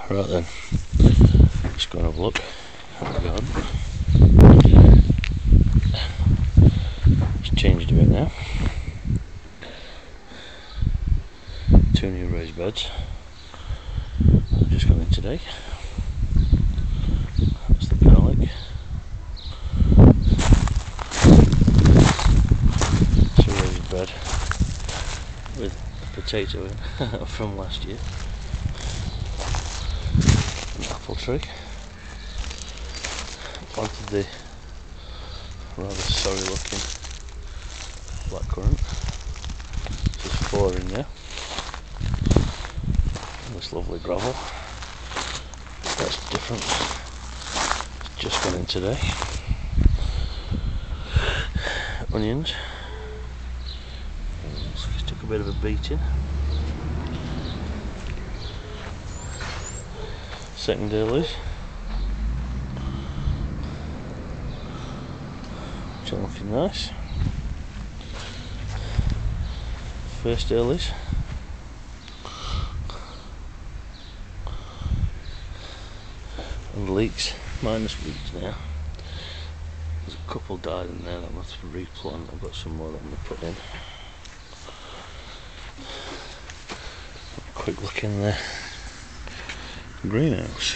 Right then, let's go and have a look at the garden. It's changed a bit now. 2 new raised beds. I've just gone in today. That's the garlic. It's a raised bed with a potato in from last year. An apple tree. Planted the rather sorry looking blackcurrant. There's 4 in there. And this lovely gravel. That's different. It's just gone in today. Onions. Looks like it took a bit of a beating. Second earlies. Which are looking nice. First earlies. And leeks, minus weeds now. There's a couple died in there that I must replant. I've got some more that I'm going to put in. A quick look in the greenhouse.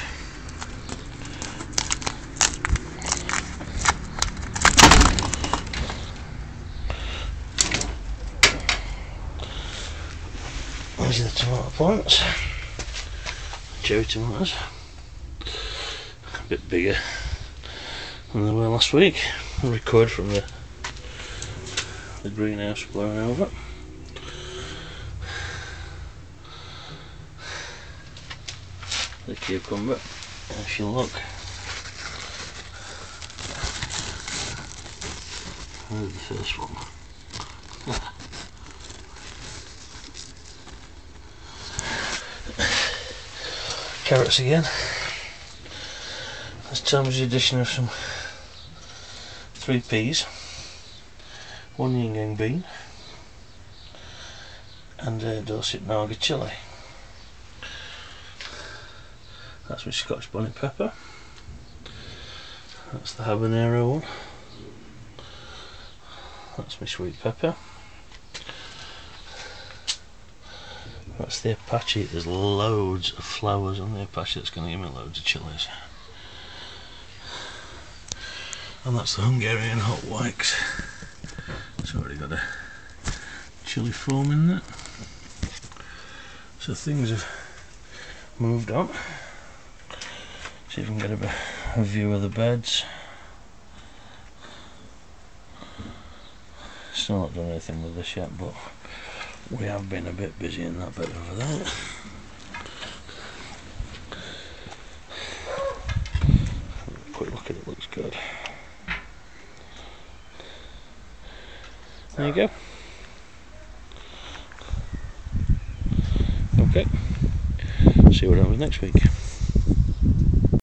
These are the tomato plants. Cherry tomatoes. A bit bigger than they were last week. I recovered from the greenhouse blowing over. The cucumber, if you look, there's the first one. Carrots again. This time is the addition of some 3 peas, 1 yin yang bean, and a Dorset Naga chilli. That's my Scotch bonnet pepper. That's the habanero one. That's my sweet pepper. That's the Apache. There's loads of flowers on the Apache. That's going to give me loads of chilies. And that's the Hungarian hot wax. It's already got a chili foam in there. So things have moved on. See if we can get a view of the beds. Still not done anything with this yet, but we have been a bit busy in that bed over there. Quick look at it, looks good. There you go. Okay. See what happens next week.